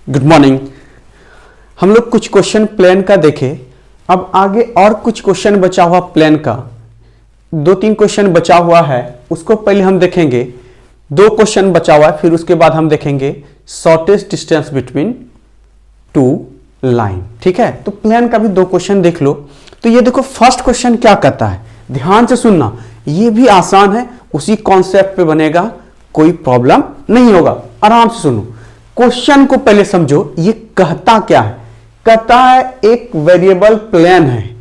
Good morning. हम लोग कुछ क्वेश्चन प्लेन का देखे। अब आगे और कुछ क्वेश्चन बचा हुआ प्लेन का, 2-3 क्वेश्चन बचा हुआ है, उसको पहले हम देखेंगे। 2 क्वेश्चन बचा हुआ है, फिर उसके बाद हम देखेंगे शॉर्टेस्ट डिस्टेंस बिटवीन 2 लाइन। ठीक है, तो प्लेन का भी 2 क्वेश्चन देख लो। तो ये देखो फर्स्ट क्वेश्चन क्या कहता है, ध्यान से सुनना, ये भी आसान है, उसी कॉन्सेप्ट पे बनेगा, कोई प्रॉब्लम नहीं होगा, आराम से सुनो। क्वेश्चन को पहले समझो, ये कहता क्या है। कहता है एक वेरिएबल प्लेन है,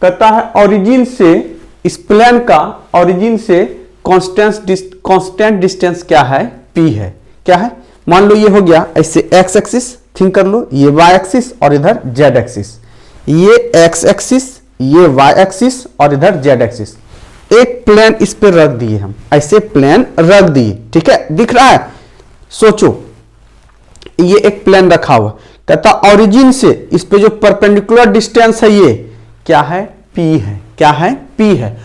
कहता है ओरिजिन से, इस प्लेन का ओरिजिन से कांस्टेंट डिस्टेंस क्या है, p है। क्या है, मान लो ये हो गया ऐसे x एक्सिस, थिंक कर लो, ये y एक्सिस और इधर z एक्सिस, ये x एक्सिस, ये y एक्सिस और इधर z एक्सिस। एक प्लेन इस पे रख दिए, हम ऐसे प्लेन रख दिए। ठीक है, दिख रहा है, सोचो ये एक प्लेन रखा हुआ, कहता ओरिजिन से इस पे जो परपेंडिकुलर डिस्टेंस है ये क्या है, p है। क्या है, p है।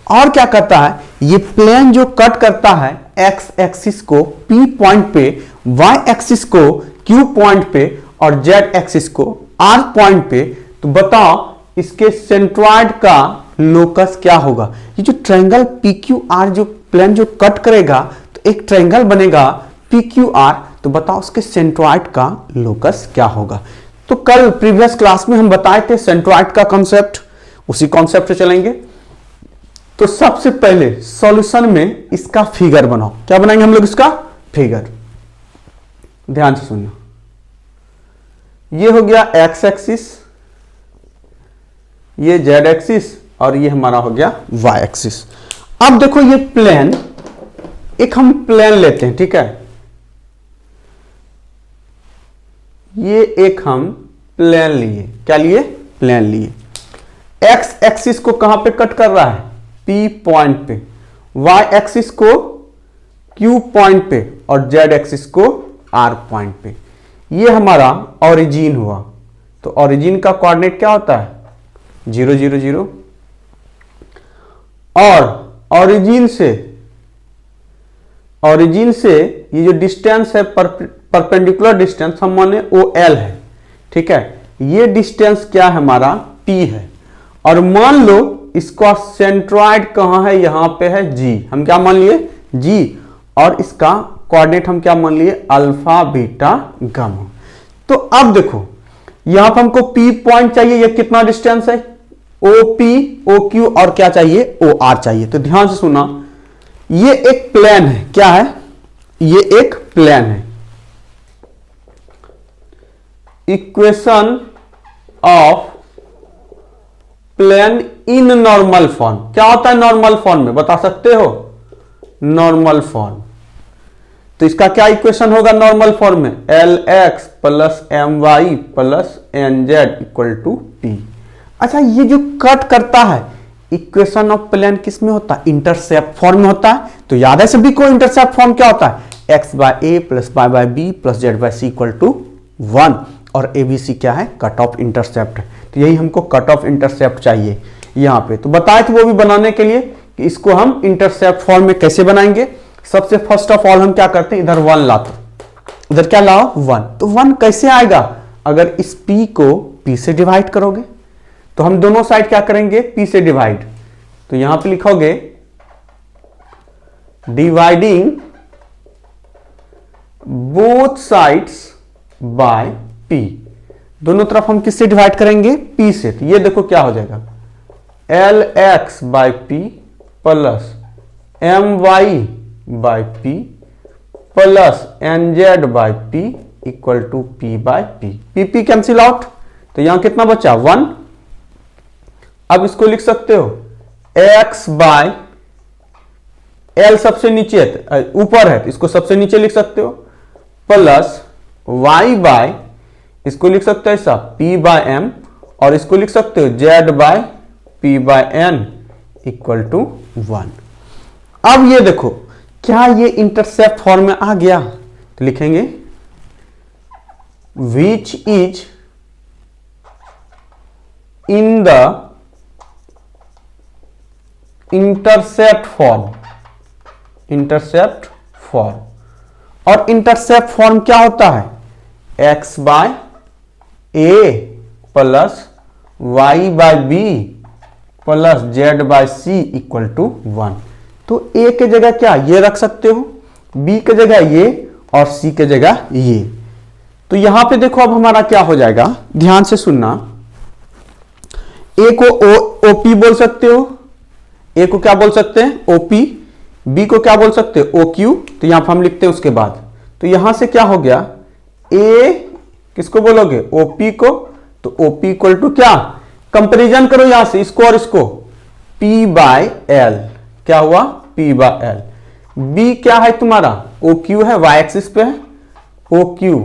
और क्या कहता है, ये प्लेन जो कट करता है x एक्सिस को p पॉइंट पे, y एक्सिस को q पॉइंट पे और z एक्सिस को r पॉइंट पे, तो बताओ इसके सेंट्रॉइड का लोकस क्या होगा। ये जो ट्रायंगल PQR जो प्लेन जो कट करेगा तो एक ट्रायंगल बनेगा PQR, तो बताओ उसके सेंट्रॉइड का लोकस क्या होगा। तो कल प्रीवियस क्लास में हम बताए थे सेंट्रॉइड का कॉन्सेप्ट, उसी कॉन्सेप्ट से चलेंगे। तो सबसे पहले सॉल्यूशन में इसका फिगर बनाओ। क्या बनाएंगे हम लोग, इसका फिगर, ध्यान से सुनना। ये हो गया x एक्सिस, ये z एक्सिस और ये हमारा हो गया y एक्सिस। अब देखो ये प्लेन, एक हम प्लेन लेते हैं, ठीक है, ये एक हम प्लेन लिए। क्या लिए, प्लेन लिए। x एक्सिस को कहां पे कट कर रहा है, p पॉइंट पे, y एक्सिस को q पॉइंट पे और z एक्सिस को r पॉइंट पे। ये हमारा ओरिजिन हुआ। तो ओरिजिन का कोऑर्डिनेट क्या होता है, 0 0 0। और ओरिजिन से ये जो डिस्टेंस है, परपेंडिकुलर डिस्टेंस, हम माने OL है। ठीक है, ये डिस्टेंस क्या है हमारा, p है। और मान लो इसका सेंट्रॉइड कहां है, यहां पे है G, हम क्या मान लिए, G, और इसका कोऑर्डिनेट हम क्या मान लिए, अल्फा बीटा गामा। तो अब देखो यहां पर हमको P पॉइंट चाहिए, ये कितना डिस्टेंस है, OP, OQ और क्या चाहिए, OR चाहिए। तो ध्यान से सुना, ये एक प्लेन है। क्या है, ये एक प्लेन है। Equation of plane in normal form. क्या होता है नॉर्मल फॉर्म में, बता सकते हो, नॉर्मल फॉर्म। तो इसका क्या इक्वेशन होगा नॉर्मल फॉर्म में, LX plus MY plus NZ equal to P। अच्छा, ये जो कट करता है, इक्वेशन ऑफ प्लेन किस में होता है, इंटरसेप्ट फॉर्म में होता है। तो याद है सभी को, इंटरसेप्ट फॉर्म क्या होता है, x by a plus y by b plus z by c equal to 1। और ABC क्या है, कट ऑफ इंटरसेप्ट है। तो यही हमको कट ऑफ इंटरसेप्ट चाहिए यहाँ पे। तो बताए थे वो भी बनाने के लिए कि इसको हम इंटरसेप्ट फॉर्म में कैसे बनाएंगे। सबसे फर्स्ट ऑफ ऑल हम क्या करते हैं, इधर 1 लाते, इधर क्या लाओ 1। तो 1 कैसे आएगा, अगर इस p को p से डिवाइड करोगे। तो हम दोनों साइड क्या करेंगे, p से डिवाइड। तो यहां पे लिखोगे dividing both sides by p। दोनों तरफ हम किससे डिवाइड करेंगे, p से। तो ये देखो क्या हो जाएगा, LX by p plus MY by p plus NZ by p equal to p by p। p cancel out, तो यहां कितना बचा, 1। अब इसको लिख सकते हो x बाय L सबसे नीचे है, ऊपर है, तो इसको सबसे नीचे लिख सकते हो, प्लस y बाय, इसको लिख सकते हो ऐसा p बाय m, और इसको लिख सकते हो z by p by n equal to 1। अब ये देखो क्या ये इंटरसेप्ट फॉर्म में आ गया। तो लिखेंगे which is in the intercept form, और इंटरसेप्ट फॉर्म क्या होता है, x by A plus Y by B plus Z by C equal to 1। तो ए के जगह क्या ये रख सकते हो, बी के जगह ये और सी के जगह ये। तो यहां पे देखो अब हमारा क्या हो जाएगा, ध्यान से सुनना। ए को ओपी बोल सकते हो, ए को क्या बोल सकते हैं ओपी, बी को क्या बोल सकते हैं ओक्यू। तो यहां पर हम लिखते हैं उसके बाद। तो यहां से क्या हो गया, ए किसको बोलोगे ओपी को, तो ओपी इक्वल टू क्या, कंपेरिजन करो यहां से इसको और इसको, P बाय एल, क्या हुआ P बाय एल। बी क्या है तुम्हारा ओ क्यू है, वाई एक्सिस पे है O Q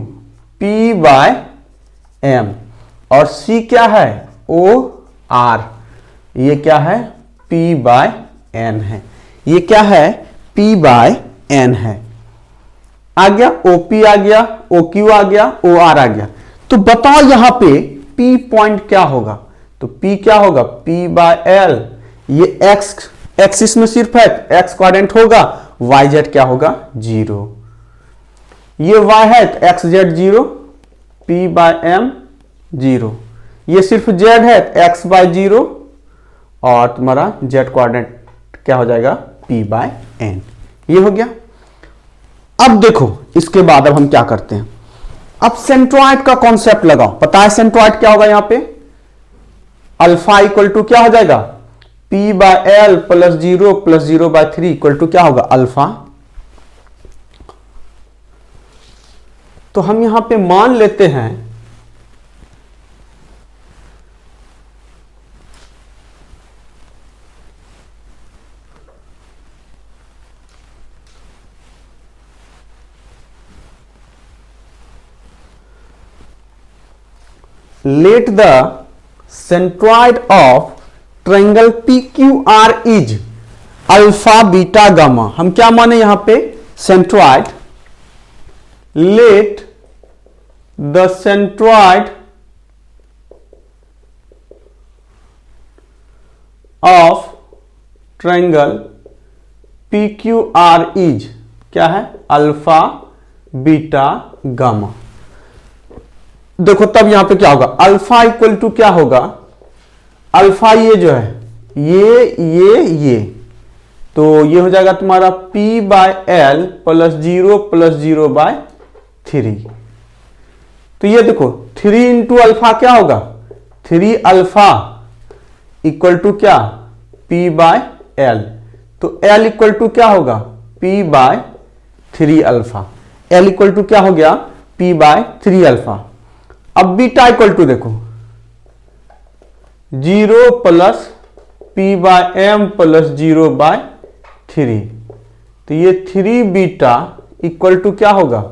P by M, और सी क्या है ओ आर, ये क्या है P बाय एन है, ये क्या है P बाय एन है। आ गया OP आ गया, OQ आ गया, OR आ गया। तो बताओ यहां पे P पॉइंट क्या होगा, तो P क्या होगा P बाय एल, ये X एक्सिस में सिर्फ है X क्वाड्रेंट होगा, YZ क्या होगा 0, ये Y है तो XZ 0, P बाय एम 0, ये सिर्फ Z है X बाय 0 और तुम्हारा Z क्वाड्रेंट क्या हो जाएगा P बाय एन, ये हो गया। अब देखो इसके बाद अब हम क्या करते हैं, अब सेंट्रॉइड का कॉन्सेप्ट लगाओ। पता है सेंट्रॉइड क्या होगा, यहां पे अल्फा इक्वल टू क्या हो जाएगा P by L plus 0 by 3 equal to क्या होगा अल्फा। तो हम यहां पे मान लेते हैं let the centroid of triangle PQR is alpha beta gamma. हम क्या माने यहां पे centroid, let the centroid of triangle PQR is क्या है अल्फा बीटा गामा। देखो तब यहां पे क्या होगा, अल्फा इक्वल टू क्या होगा, अल्फा ये जो है ये तो ये हो जाएगा तुम्हारा P by L plus 0 by 3। तो ये देखो 3 इंटू अल्फा क्या होगा 3 अल्फा इक्वल टू क्या P बाय एल, तो L इक्वल टू क्या होगा P by 3 alpha, L equal to क्या हो गया P बाय 3 अल्फा। अब बीटा इक्वल टू देखो 0 plus P by M plus 0 by 3, तो ये 3 बीटा इक्वल टू क्या होगा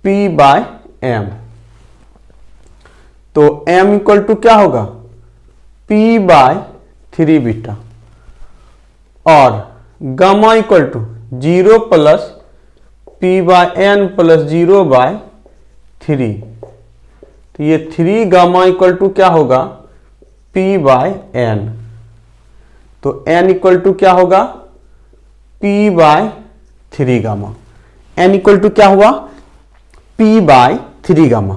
P बाय एम, तो m इक्वल टू क्या होगा P बाय 3 बीटा, और gamma equal to 0 plus P by N plus 0 by 3, तो ये 3 गामा इक्वल टू क्या होगा P बाय एन, तो n इक्वल टू क्या होगा P by 3 gamma, n equal to क्या हुआ P बाय 3 गामा।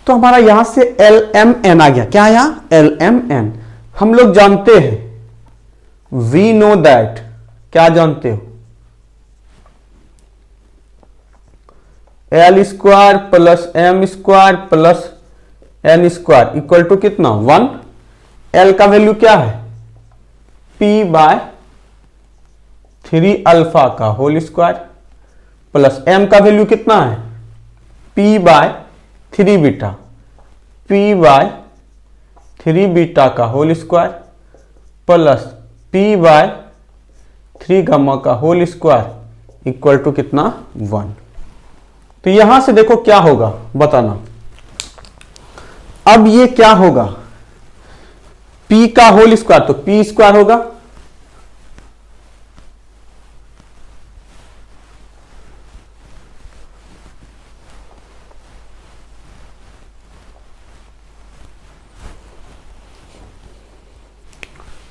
तो हमारा यहां से LMN आ गया, क्या आया LMN। हम लोग जानते हैं वी नो दैट, क्या जानते हो L square plus M square plus N square equal to कितना 1। एल का वैल्यू क्या है P बाय 3 अल्फा का होल स्क्वायर, प्लस एम का वैल्यू कितना है P by 3 beta, P by 3 beta का whole square plus P by 3 gamma का होल स्क्वायर इक्वल टू कितना 1। तो यहां से देखो क्या होगा बताना, अब ये क्या होगा P का होल स्क्वायर, तो P स्क्वायर होगा,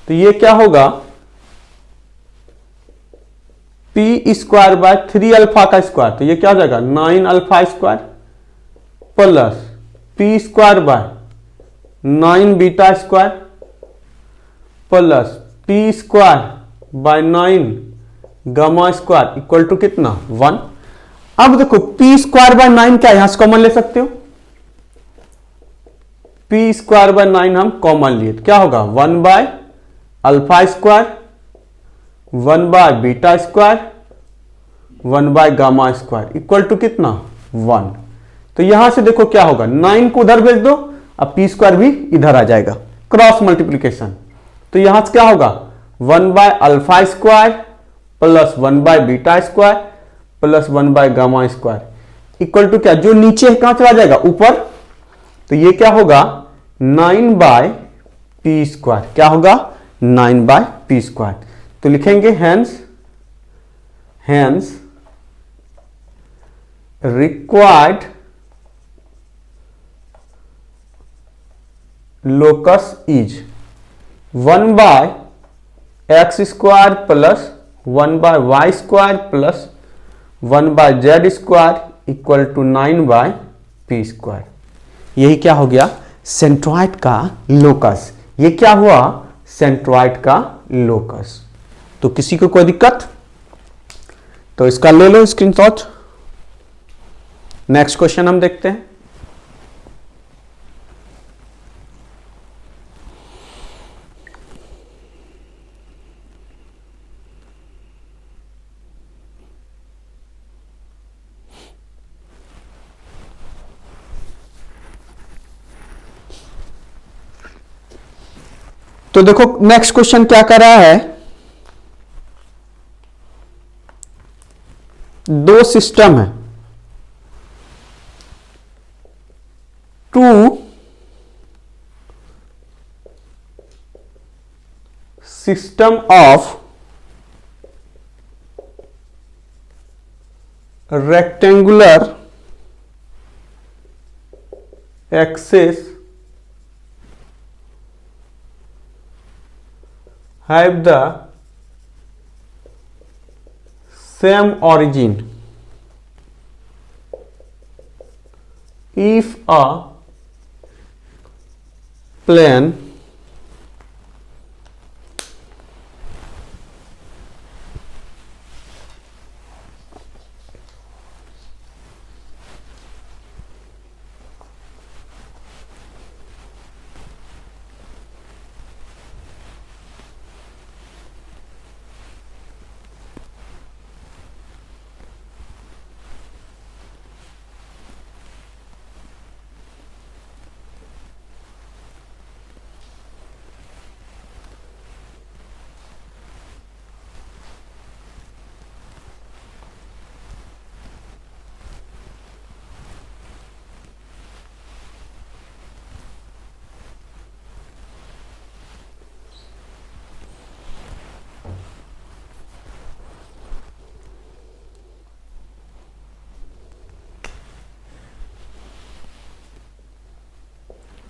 तो ये क्या होगा पी स्क्वायर बाय 3 अल्फा का स्क्वायर, तो ये क्या हो जाएगा 9 alpha square plus P square by 9 beta square plus P square by 9 gamma square equal to कितना 1। अब देखो पी स्क्वायर बाय 9 क्या यहां से कॉमन ले सकते हो, पी स्क्वायर बाय 9 हम कॉमन लिए तो क्या होगा 1 by alpha square 1 by beta square 1 by gamma square equal to कितना 1। तो यहां से देखो क्या होगा 9 को उधर भेज दो, अब पी स्क्वायर भी इधर आ जाएगा, क्रॉस मल्टीप्लीकेशन। तो यहां से क्या होगा 1 by alpha square plus 1 by beta square plus 1 by gamma square equal to क्या, जो नीचे कहां चला जाएगा ऊपर, तो ये क्या होगा 9 बाय पी स्क्वायर, क्या होगा 9 बाय पी स्क्वायर। तो लिखेंगे hence required locus is 1 by X square plus 1 by Y square plus 1 by Z square equal to 9 by P square. यही क्या हो गया सेंट्रॉइड का लोकस, ये क्या हुआ सेंट्रॉइड का लोकस। तो किसी को कोई दिक्कत, तो इसका ले लो स्क्रीनशॉट। नेक्स्ट क्वेश्चन हम देखते हैं। तो देखो नेक्स्ट क्वेश्चन क्या कर रहा है, दो सिस्टम है, two system of rectangular axis have the same origin if a plane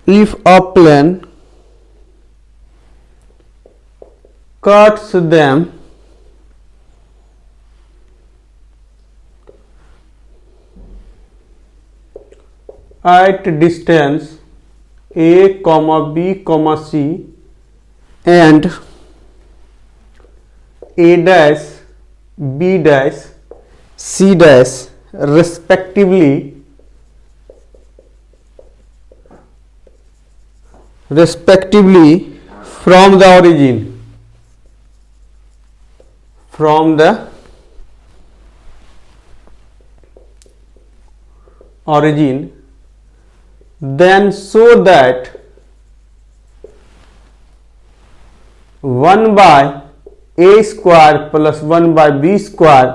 if a plane cuts them at distance a comma b comma c and a dash b dash c dash respectively from the origin then so that 1 by a square plus 1 by b square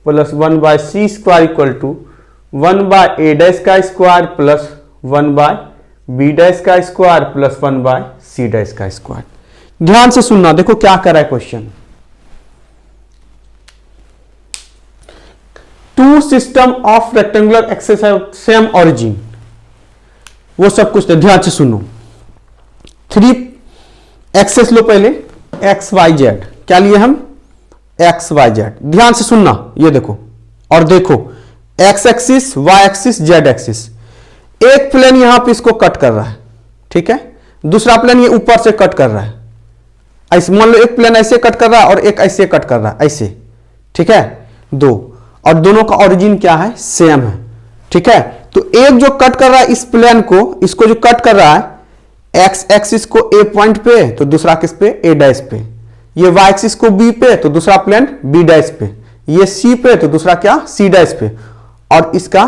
plus 1 by c square equal to 1 by a dash का square plus 1 by b dash का square plus 1 by c dash का square. ध्यान से सुनना, देखो क्या कर रहा है question, two system of rectangular axis have same origin, वो सब कुछ ध्यान से सुनो। 3 एक्सेस लो पहले, एक्स वाई जेड, क्या लिए हम एक्स वाई जेड। ध्यान से सुनना, ये देखो और देखो, X axis, Y axis, Z axis. एक प्लेन यहां पे इसको कट कर रहा है, ठीक है, दूसरा प्लेन ये ऊपर से कट कर रहा है। ऐसे मान लो एक प्लेन ऐसे कट कर रहा है और एक ऐसे कट कर रहा है, ऐसे, ठीक है, दो, और दोनों का ओरिजिन क्या है, सेम है, ठीक है। तो एक जो कट कर रहा है इस प्लेन को, इसको जो कट कर रहा है एक्स एक्सिस को ए पॉइंट पे, तो दूसरा किस पे, ए डैश पे। ये वाई एक्सिस को बी पे, तो दूसरा प्लेन बी डैश पे। ये सी पे, तो दूसरा क्या, सी डैश पे। और इसका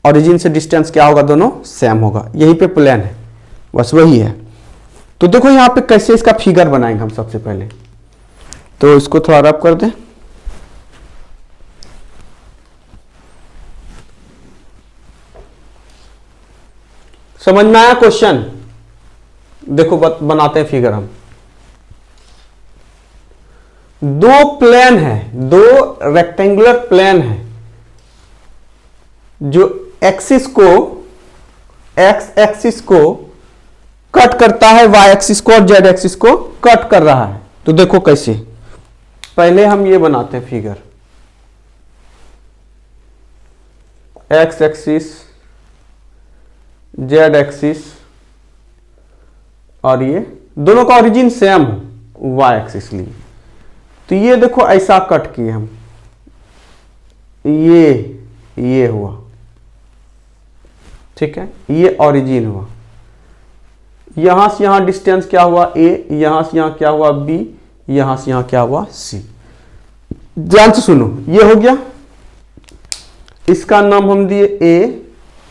ओरिजिन से डिस्टेंस क्या होगा, दोनों सेम होगा। यही पे प्लेन है, बस वही है। तो देखो यहां पे कैसे इसका फिगर बनाएंगे हम। सबसे पहले तो इसको थोड़ा रब कर दें। समझ में आया क्वेश्चन? देखो बनाते हैं फिगर हम। दो प्लेन है, दो रेक्टेंगुलर प्लेन है, जो एक्सिस को, एक्स एक्सिस को कट करता है, वाई एक्सिस को और जेड एक्सिस को कट कर रहा है। तो देखो कैसे, पहले हम ये बनाते हैं figure. X axis, Z axis, और ये दोनों का ओरिजिन सेम हो, वाई एक्सिस लिए। तो ये देखो ऐसा कट किए हम, ये हुआ, ठीक है, ये ओरिजिन हुआ। यहां से यहां डिस्टेंस क्या हुआ, ए, यहां से यहां क्या हुआ, बी, यहां से यहां क्या हुआ, सी। ध्यान से सुनो, ये हो गया, इसका नाम हम दिए ए,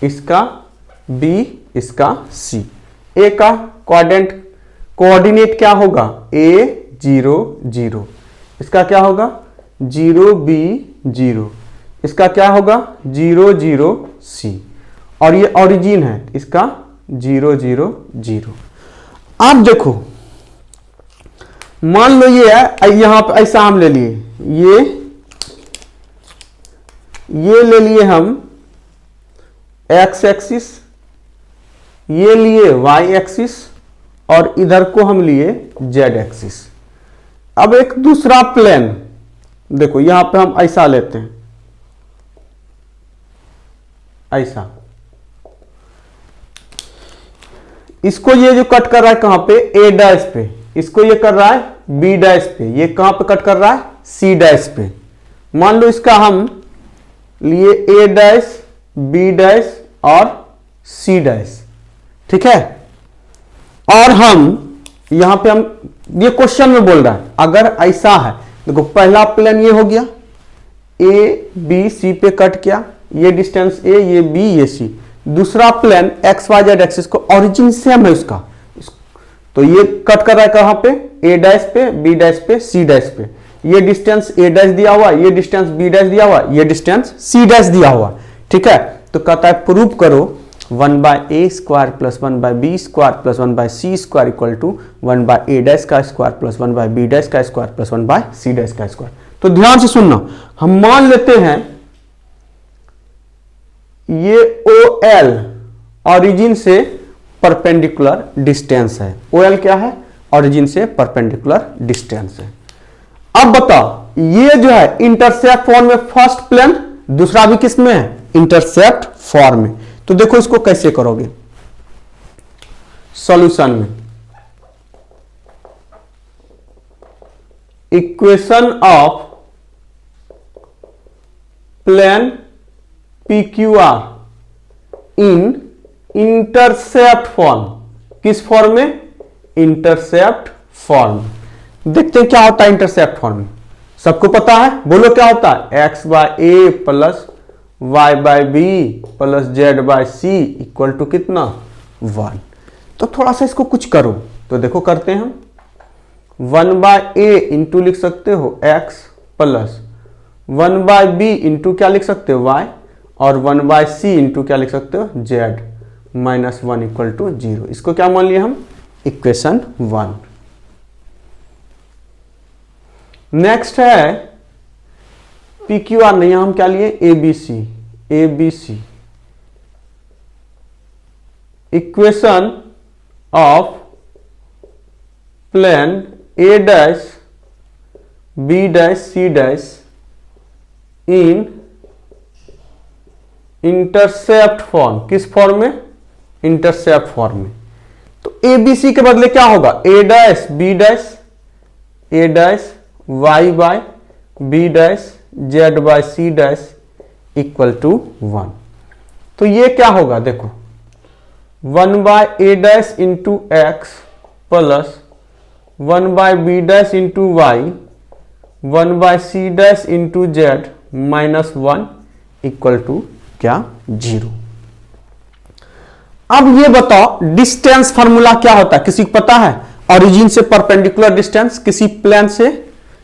इसका बी, इसका सी। ए का कोऑर्डिनेट क्या होगा, ए 0 0, इसका क्या होगा 0 बी 0, इसका क्या होगा 0 0 सी, और ये ओरिजिन है इसका 0 0 0। आप देखो, मान लो ये है, यहां पे ऐसा हम ले लिए, ये ले लिए हम एक्स एक्सिस, ये लिए वाई एक्सिस, और इधर को हम लिए जेड एक्सिस। अब एक दूसरा प्लेन देखो, यहां पे हम ऐसा लेते हैं, ऐसा, इसको ये जो कट कर रहा है कहां पे, ए डैश पे, इसको ये कर रहा है बी डैश पे, ये कहां पे कट कर रहा है, सी डैश पे। मान लो इसका हम लिए ए डैश, बी डैश और सी डैश, ठीक है। और हम यहां पे हम, ये क्वेश्चन में बोल रहा है अगर ऐसा है, देखो पहला प्लेन ये हो गया, ए बी सी पे कट किया, ये डिस्टेंस ए, ये बी, ये सी। दूसरा plane x y z axis को ओरिजिन सेम है उसका, तो ये कट कर रहा है कहां पे, ए डैश पे, बी डैश पे, सी डैश पे। ये डिस्टेंस ए डैश दिया हुआ, ये डिस्टेंस बी डैश दिया हुआ, ये डिस्टेंस सी डैश दिया हुआ, ठीक है। तो कहता है प्रूव करो 1/a square plus 1/b square plus 1/c square equal to 1/a dash का स्क्वायर प्लस 1/b डैश का स्क्वायर प्लस 1/c डैश का स्क्वायर। तो ध्यान से सुनना, हम मान लेते हैं ये OL ओरिजिन से परपेंडिकुलर डिस्टेंस है। OL क्या है, ओरिजिन से परपेंडिकुलर डिस्टेंस है। अब बताओ, ये जो है इंटरसेप्ट फॉर्म में फर्स्ट प्लेन, दूसरा भी किस में है, इंटरसेप्ट फॉर्म में। तो देखो इसको कैसे करोगे सॉल्यूशन में। Equation of plane PQR in intercept form, किस फॉर्म में, इंटरसेप्ट फॉर्म। देखते हैं क्या होता है इंटरसेप्ट फॉर्म में। सबको पता है, बोलो क्या होता है, x by A plus y by B plus z by C equal to कितना 1। तो थोड़ा सा इसको कुछ करो, तो देखो करते हैं हम। 1/a इंटू लिख सकते हो x प्लस 1/b इंटू क्या लिख सकते हो y, और 1/c इंटू क्या लिख सकते हो z माइनस 1 इक्वल टू 0। इसको क्या मान लिया हम, इक्वेशन 1। नेक्स्ट है PQR, नहीं हम क्या लिए, ABC equation of plane A dash B dash C dash in intercept form. किस फॉर्म में? इंटरसेप्ट फॉर्म में। तो ए बी सी के बदले क्या होगा? A dash B dash, A dash Y by B dash Z by C dash equal to 1। तो ये क्या होगा? देखो 1 by A dash into X plus 1 by B dash into Y 1 by C dash into Z minus 1 equal to क्या? 0। अब ये बताओ distance formula क्या होता है? किसी को पता है? ओरिजिन से परपेंडिकुलर डिस्टेंस, किसी प्लेन से,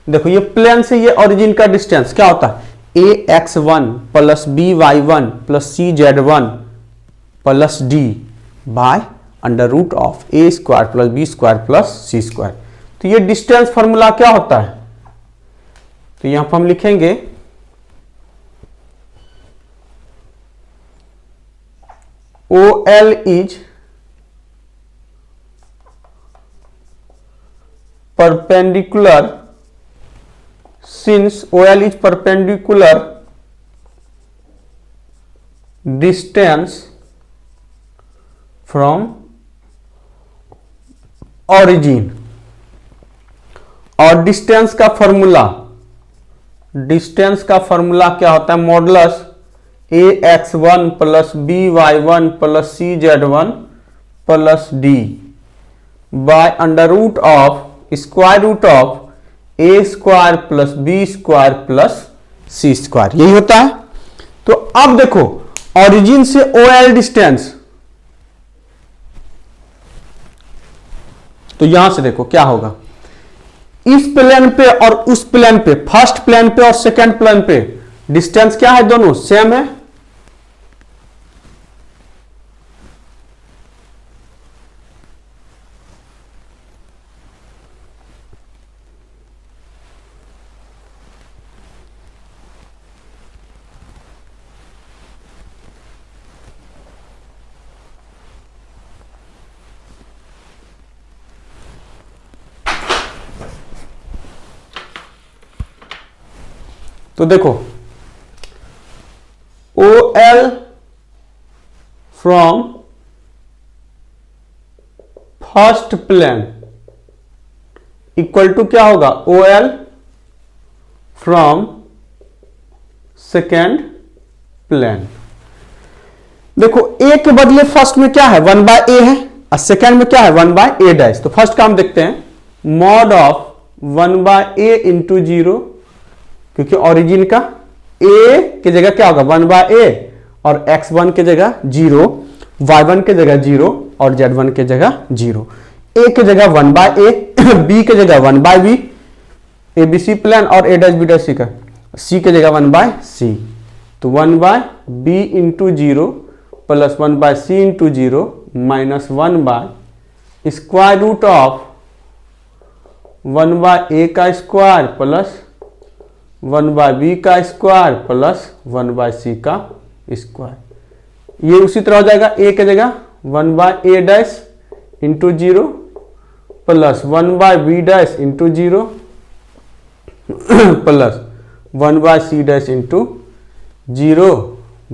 देखो ये प्लेन से ये ओरिजिन का डिस्टेंस क्या होता है? A x one plus B Y one plus C Z one plus D by under root of A square plus B square plus C square. तो ये डिस्टेंस फार्मूला क्या होता है? तो यहां पर हम लिखेंगे OL is perpendicular, since OL is perpendicular distance from origin। और डिस्टेंस का फॉर्मूला, डिस्टेंस का फॉर्मूला क्या होता है? Modulus a x one plus B Y one plus C Z one plus D by under root of square root of A square plus B square plus C square. यही होता है। तो अब देखो ओरिजिन से OL डिस्टेंस, तो यहां से देखो क्या होगा? इस प्लेन पे और उस प्लेन पे, फर्स्ट प्लेन पे और सेकंड प्लेन पे डिस्टेंस क्या है? दोनों सेम है। तो देखो OL from first plane equal to क्या होगा? OL from second plane. देखो ए के बदले फर्स्ट में क्या है? 1 बाय ए है और सेकेंड में क्या है? 1 बाय ए डैश। तो फर्स्ट काम देखते हैं, mod of 1 by a into 0, क्योंकि ओरिजिन का a की जगह क्या होगा? 1 बाय ए और x1 की जगह 0, y1 की जगह 0 और z1 की जगह 0। a की जगह 1 बाय ए, b की जगह 1 by B, A B C plane और a dash B dash C का, c की जगह 1 बाय सी। तो 1 by B into 0 plus 1 by C into 0 minus 1 by square root of 1 by A का square plus 1 by B का square plus 1 by C का square. ये उसी तरह हो जाएगा, ए की जगह 1 by A dash into 0 plus 1 by B dash into 0 plus 1 by C dash into 0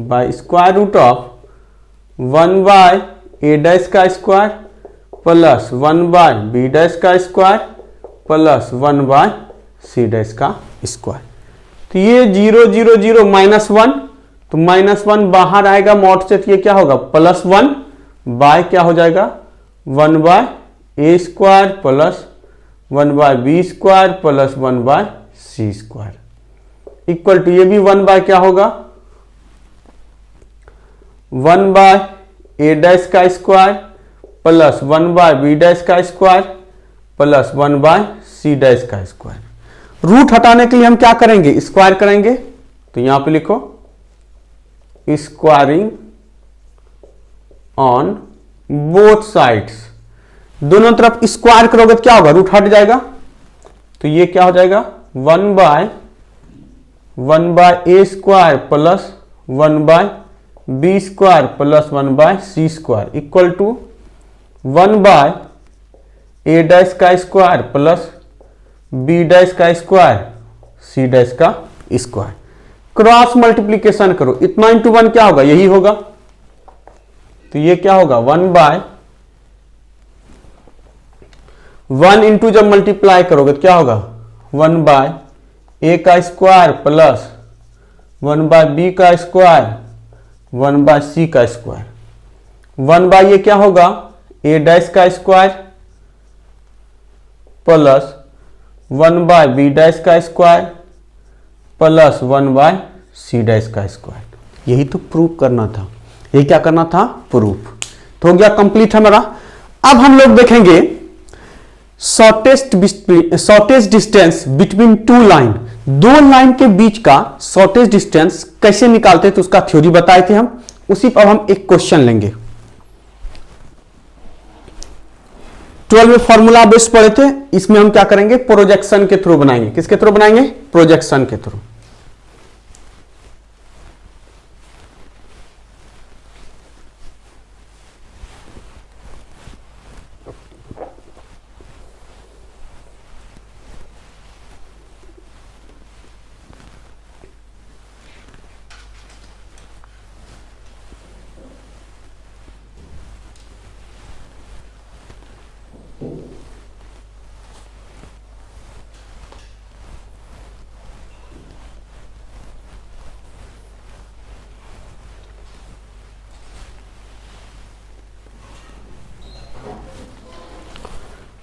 by square root of 1 by A dash का square plus 1 by B dash का square plus 1 by C dash का square. तो ये 0 0 0 minus 1, तो minus 1 बाहर आएगा mod से, तो ये क्या होगा? प्लस 1 बाय क्या हो जाएगा? 1 by A square plus 1 by B square plus 1 by C square equal to, ये भी 1 बाय क्या होगा? 1 बाय ए डैश का square plus 1 by B dash का square plus 1 by C dash का स्क्वायर। रूट हटाने के लिए हम क्या करेंगे? स्क्वायर करेंगे। तो यहां पे लिखो स्क्वायरिंग ऑन बोथ साइड्स, दोनों तरफ स्क्वायर करोगे तो क्या होगा? रूट हट जाएगा। तो ये क्या हो जाएगा? 1 by A square plus 1 by B square plus 1 by C square equal to 1 by A dash का स्क्वायर प्लस बी डैश का स्क्वायर सी डैश का स्क्वायर। क्रॉस मल्टीप्लीकेशन करो, इतना इंटू वन क्या होगा, यही होगा। तो ये क्या होगा, 1 इंटू जब मल्टीप्लाई करोगे तो क्या होगा, 1/a का स्क्वायर प्लस 1/b का स्क्वायर 1/c का स्क्वायर। 1 ये क्या होगा, a डैश का स्क्वायर प्लस 1/b डैश का स्क्वायर प्लस 1/c डैश का स्क्वायर। यही तो प्रूफ करना था, ये क्या करना था, प्रूफ। तो हो गया कंप्लीट हमारा। अब हम लोग देखेंगे shortest distance between two line, दो लाइन के बीच का शॉर्टेस्ट डिस्टेंस कैसे निकालते, तो उसका थ्योरी बताए थे हम। उसी पर हम एक क्वेश्चन लेंगे। 12 में फॉर्मूला बेस पढ़े थे, इसमें हम क्या करेंगे, प्रोजेक्शन के थ्रू बनाएंगे। किसके थ्रू बनाएंगे, प्रोजेक्शन के थ्रू।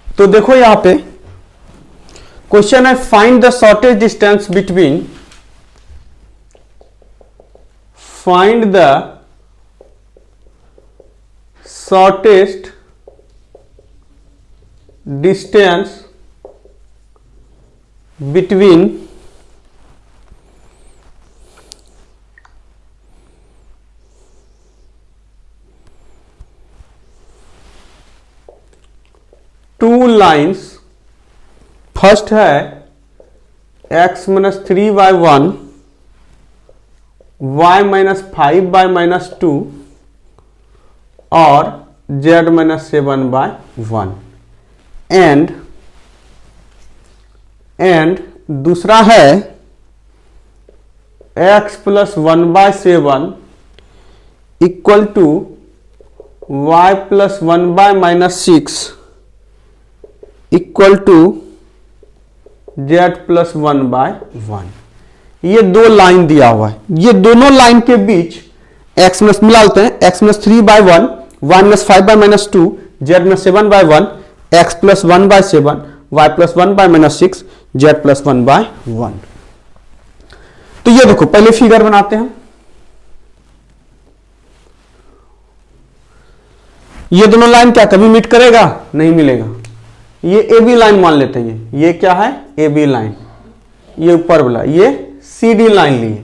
तो देखो यहां पे क्वेश्चन है, find the shortest distance between, find the shortest distance between two lines. First है x - 3/1 y - 5/-2 और z - 7/1 एंड दूसरा है x + 1/7 equal to y + 1/-6 equal to z + 1/1। ये दो लाइन दिया हुआ है, ये दोनों लाइन के बीच x मिला लेते हैं, x - 3/1 y - 5/-2 z - 7/1 x + 1/7 y + 1/-6 z + 1/1। तो ये देखो पहले फिगर बनाते हैं। ये दोनों लाइन क्या कभी मीट करेगा, नहीं मिलेगा। ये ए बी लाइन मान लेते हैं, ये क्या है, ए बी लाइन, ये ऊपर वाला ये सी डी लाइन लिए,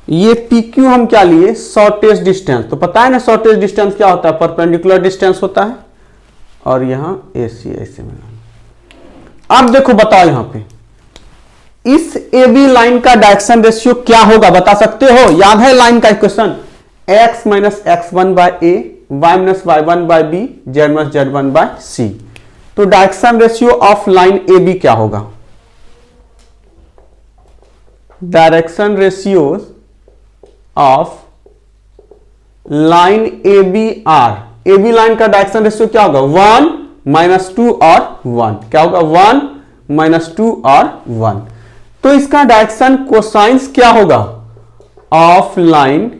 ये पी क्यू हम क्या लिए, शॉर्टेस्ट डिस्टेंस। तो पता है ना शॉर्टेस्ट डिस्टेंस क्या होता है, परपेंडिकुलर डिस्टेंस होता है। और यहां ए सी ऐसे मिला। अब देखो बताओ यहां पे इस ए बी लाइन का डायरेक्शन रेशियो क्या होगा, बता सकते हो, याद है लाइन का equation, x - x1/a y - y1/b z - z1/c। तो direction ratio of line A B क्या होगा, direction ratio of line A B are, A B line का डायरेक्शन रेशियो क्या होगा, 1 - 2 और 1, क्या होगा 1 - 2 और 1। तो इसका डायरेक्शन कोसाइंस क्या होगा of line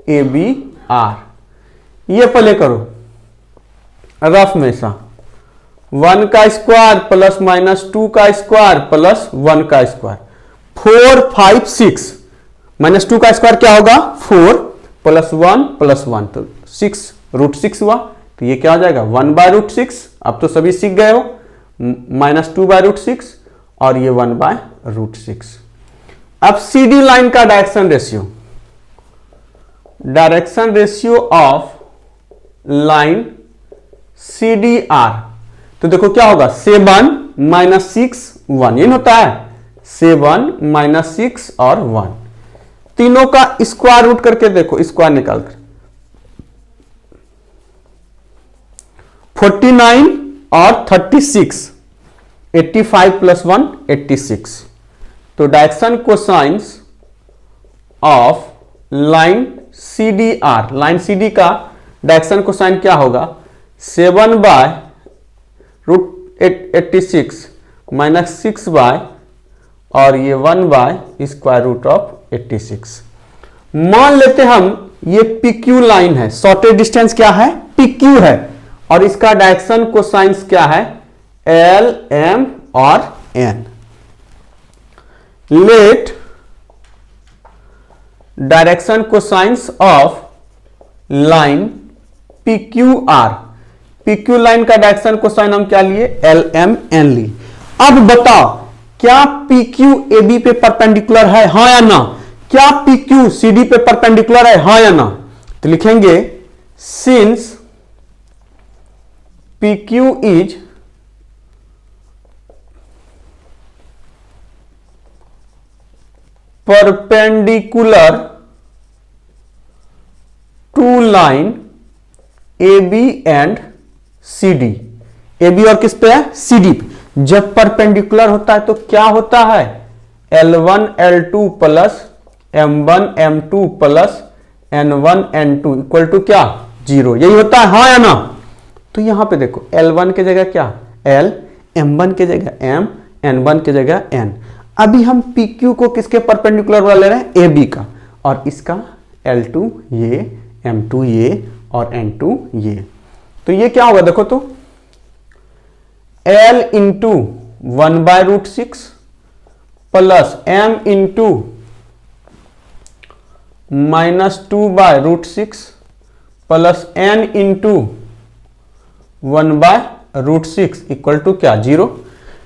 A B are. ये पहले करो रफ में सा, 1 का स्क्वायर प्लस -2 का स्क्वायर प्लस 1 का स्क्वायर, 4 5 6 -2 का स्क्वायर क्या होगा 4 + 1 + 1 तो 6 √6 हुआ। तो ये क्या हो जाएगा 1/√6। अब तो सभी सीख गए हो, -2/√6 और ये 1/√6। अब सी डी लाइन का direction ratio, direction ratio of line C D are. तो देखो क्या होगा 7 - 6 1, ये होता है 7 - 6 और 1, तीनों का स्क्वायर रूट करके देखो, स्क्वायर निकाल कर 49 और 36 85 प्लस 1 86। तो direction cosines of line C D are, line C D का डायरेक्शन कोसाइन क्या होगा? 7 बाय रूट 86 माइनस 6 बाय और ये 1 बाय स्क्वायर रूट ऑफ 86। मान लेते हम ये PQ लाइन है, शॉर्टेज डिस्टेंस क्या है? PQ है, और इसका डायरेक्शन कोसाइंस क्या है? L, M और N। Let direction cosines of line PQR, PQ line का डायरेक्शन कोसाइन हम क्या लिए? L, M, N लिए। अब बताओ क्या PQ AB पे परपेंडिकुलर है, हाँ या ना? क्या PQ CD पे परपेंडिकुलर है, हाँ या ना? तो लिखेंगे since PQ is perpendicular to line AB and CD। AB और किस पे है? CD पे। जब परपेंडिकुलर होता है तो क्या होता है? L1 L2 plus M1 M2 plus N1 N2 equal to क्या? 0। यही होता है, हाँ या ना? तो यहां पे देखो L1 की जगह क्या? L, M1 की जगह M, N1 की जगह N। अभी हम PQ को किसके परपेंडिकुलर वाला ले रहे हैं? AB का, और इसका L2 ये, M2 ये और N2 ये। तो ये क्या होगा देखो तो, L into 1 by root 6 plus M into -2 by root 6 plus N into 1 by root 6 equal to क्या? 0।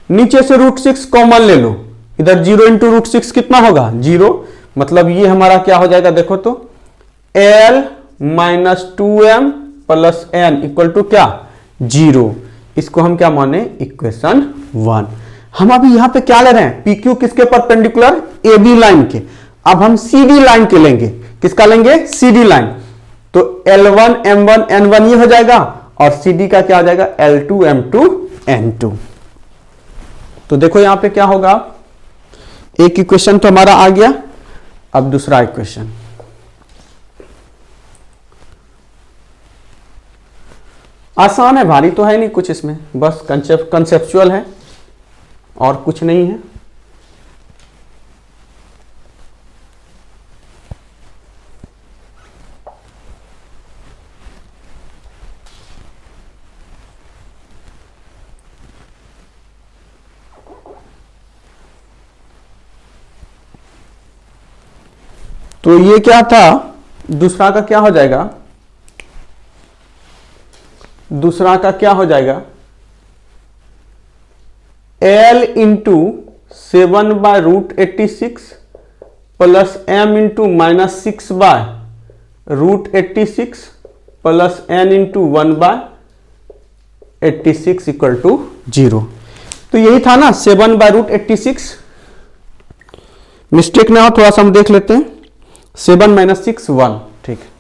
नीचे से रूट 6 कॉमन ले लो, इधर 0 इंटू रूट 6 कितना होगा? 0। मतलब ये हमारा क्या हो जाएगा देखो तो, L minus 2M plus N equal to क्या? 0। इसको हम क्या माने? इक्वेशन 1। हम अभी यहां पे क्या ले रहे हैं? PQ किसके परपेंडिकुलर? AB लाइन के। अब हम CD लाइन के लेंगे। किसका लेंगे? CD line. तो L1 M1 N1 ये हो जाएगा, और CD का क्या हो जाएगा? L2 M2 N2। तो देखो यहां पे क्या होगा, एक इक्वेशन तो हमारा आ गया। अब दूसरा इक्वेशन, आसान है, भारी तो है नहीं कुछ इसमें, बस कंसेप्चुअल है और कुछ नहीं है। तो ये क्या था? दूसरा का क्या हो जाएगा? दूसरा का क्या हो जाएगा? L into 7 by root 86 plus M into minus 6 by root 86 plus N into 1 by 86 equal to 0। तो यही था ना, 7 बाय रूट 86। मिस्टेक ना हो थोड़ा सा हम देख लेते हैं। 7 माइनस 6 1, ठीक है।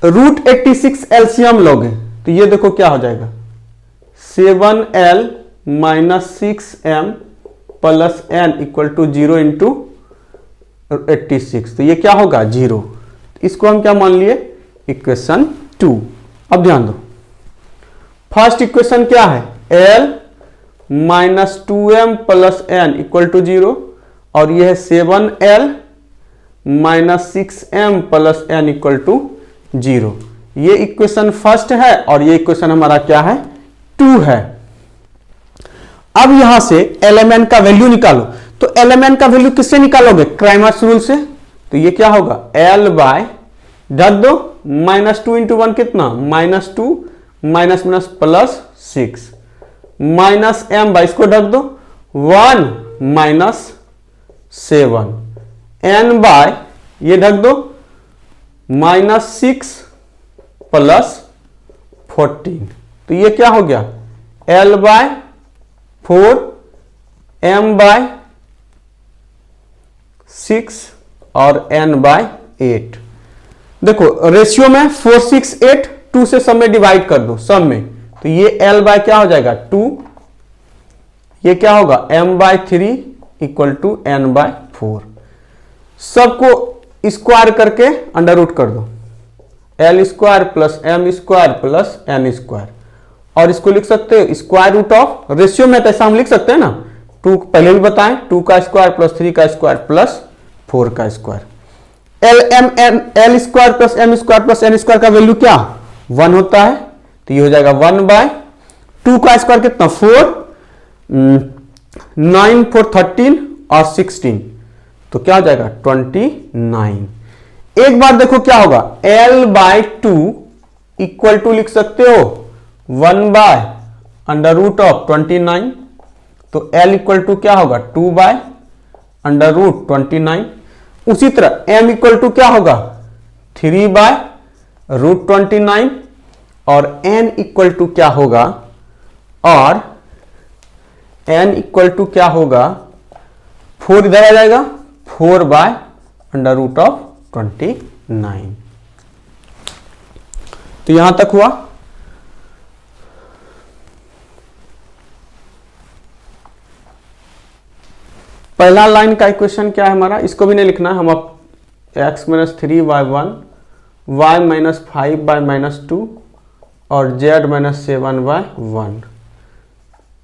रूट 86 एलसीएम लोगे तो ये देखो क्या हो जाएगा? 7L minus 6M plus N equal to 0 into 86। तो ये क्या होगा? 0। इसको हम क्या मान लिए? इक्वेशन 2। अब ध्यान दो, फर्स्ट इक्वेशन क्या है? L minus 2M plus N equal to 0, और यह है 7L minus 6M plus N equal to 0। ये इक्वेशन फर्स्ट है, और ये इक्वेशन हमारा क्या है? 2 है। अब यहां से LMN का वैल्यू निकालो। तो LMN का वैल्यू किससे निकालोगे? क्राइमर्स रूल से। तो ये क्या होगा? L बाय ढक दो, -2 इंटू 1 कितना? -2 minus minus plus 6 minus M by इसको ढक दो 1 माइनस 7 N बाय ये ढक दो -6 प्लस 14। तो ये क्या हो गया? L बाय 4 M बाय 6 और N बाय 8। देखो रेशियो में 4 6 8 2 से सब में डिवाइड कर दो, सब में। तो ये L बाय क्या हो जाएगा? 2 ये क्या होगा m/3 इक्वल टू n/4। सबको स्क्वायर करके अंडर रूट कर दो, l square plus m square plus n square, और इसको लिख सकते हो स्क्वायर रूट ऑफ, रेशियो में तो ऐसा हम लिख सकते हैं ना, 2 पहले भी बताएं, 2 का स्क्वायर प्लस 3 का स्क्वायर प्लस 4 का square. l square plus m square plus n square का वैल्यू क्या 1 होता है, तो ये हो जाएगा 1/2 का स्क्वायर कितना 4, 9 4 13 और 16, तो क्या हो जाएगा 29। एक बार देखो क्या होगा l/2 इक्वल टू लिख सकते हो 1/√29, तो l इक्वल टू क्या होगा 2/√29। उसी तरह m इक्वल टू क्या होगा 3/√29 और n इक्वल टू क्या होगा, और n इक्वल टू क्या होगा 4 इधर आ जाएगा 4/√29। तो यहां तक हुआ। पहला लाइन का इक्वेशन क्या है हमारा, इसको भी नहीं लिखना है, हम अब x-3y1 y-5y-2 और z-7y1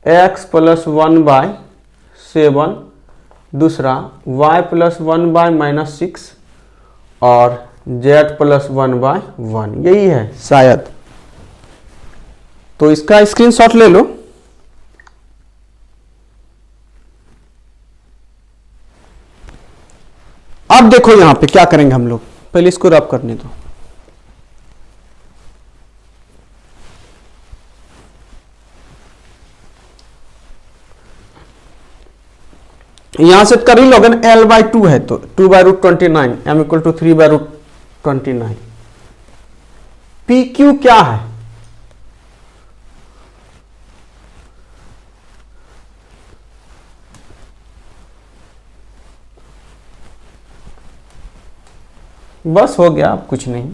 x + 1/7, दूसरा y + 1/-6 और z + 1/1, यही है शायद। तो इसका स्क्रीनशॉट ले लो। अब देखो यहां पे क्या करेंगे हम लोग, पहले इसको रब करने दो। यहां से कर ही लोगे ना, l/2 है तो 2/√29, m = 3/√29। PQ क्या है, बस हो गया, अब कुछ नहीं।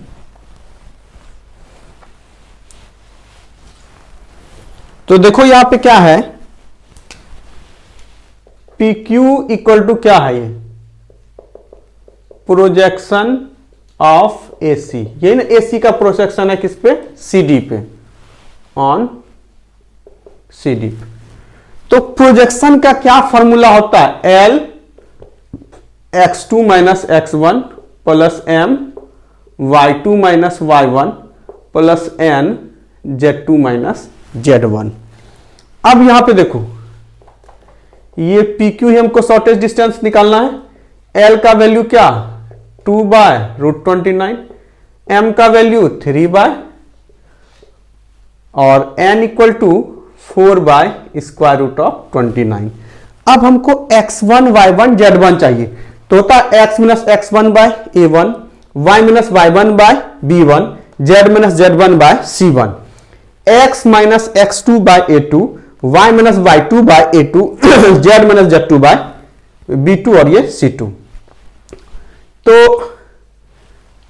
तो देखो यहां पे क्या है, PQ इक्वल टू क्या है, ये प्रोजेक्शन ऑफ AC, ये ना AC का प्रोजेक्शन है किस पे, CD पे, ऑन CD पे। तो प्रोजेक्शन का क्या फॉर्मूला होता है, L x2 - x1 plus m y2 - y1 plus n z2 - z1। अब यहां पे देखो ये PQ ही हमको शॉर्टेस्ट डिस्टेंस निकालना है। L का वैल्यू क्या 2/√29, m का वैल्यू 3/, और n इक्वल टू 4/√29। अब हमको x1 y1 z1 चाहिए, तो होता है x - x1/a1 y - y1/b1 z - z1/c1, x - x2/a2 y - y2/a2 z - z2/b2 और ये c2। तो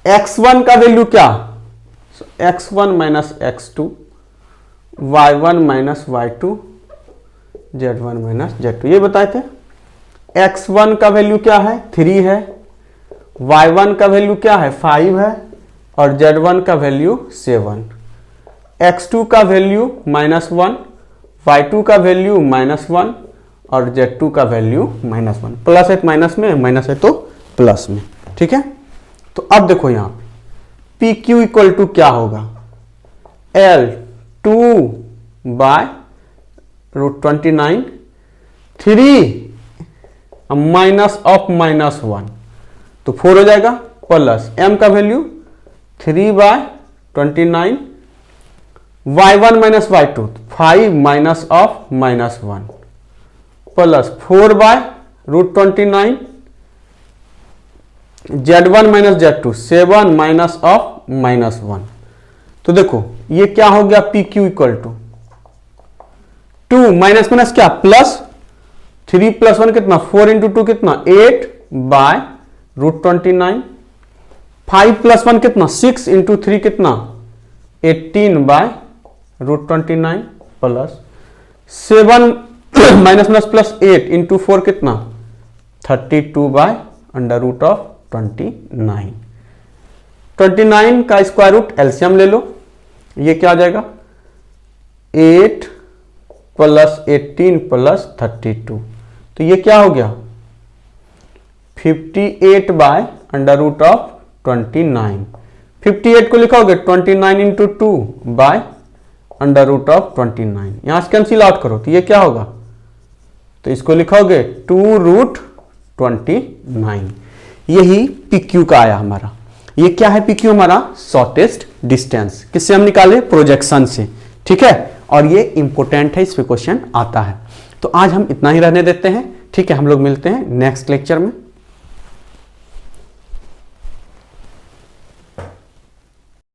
x1 का वैल्यू क्या x1 - x2 y1 - y2 z1 - z2, ये बताए थे। x1 का वैल्यू क्या है 3 है, y1 का वैल्यू क्या है 5 है, और z1 का वैल्यू 7, x2 का वैल्यू -1, y2 का वैल्यू -1 और z2 का वैल्यू -1। प्लस है माइनस में, माइनस है तो प्लस में, ठीक है। तो अब देखो यहां पे PQ इक्वल टू क्या होगा, L 2/√29 3 -(-1), तो 4 हो जाएगा, प्लस m का value 3/29 y1 - y2 5 -(-1) plus 4/√29 z1 - z2 7 -(-1). तो देखो ये क्या हो गया PQ equal to 2 minus minus क्या प्लस 3 + 1 कितना 4 × 2 कितना 8/√29, 5 + 1 कितना 6 × 3 कितना 18/√29 plus 7 minus minus plus 8 into 4 कितना 32/√29। 29 का स्क्वायर रूट एलसीएम ले लो, ये क्या आ जाएगा 8 + 18 + 32, तो ये क्या हो गया 58/√29। 58 को लिखोगे 29 इंटू 2/√29, यहां से कैंसिल आउट करो तो ये क्या होगा, तो इसको लिखोगे 2√29। यही PQ का आया हमारा। ये क्या है PQ हमारा शॉर्टेस्ट डिस्टेंस, किससे हम निकाले प्रोजेक्शन से, ठीक है। और ये इंपॉर्टेंट है, इस पे क्वेश्चन आता है। तो आज हम इतना ही रहने देते हैं, ठीक है। हम लोग मिलते हैं नेक्स्ट लेक्चर में।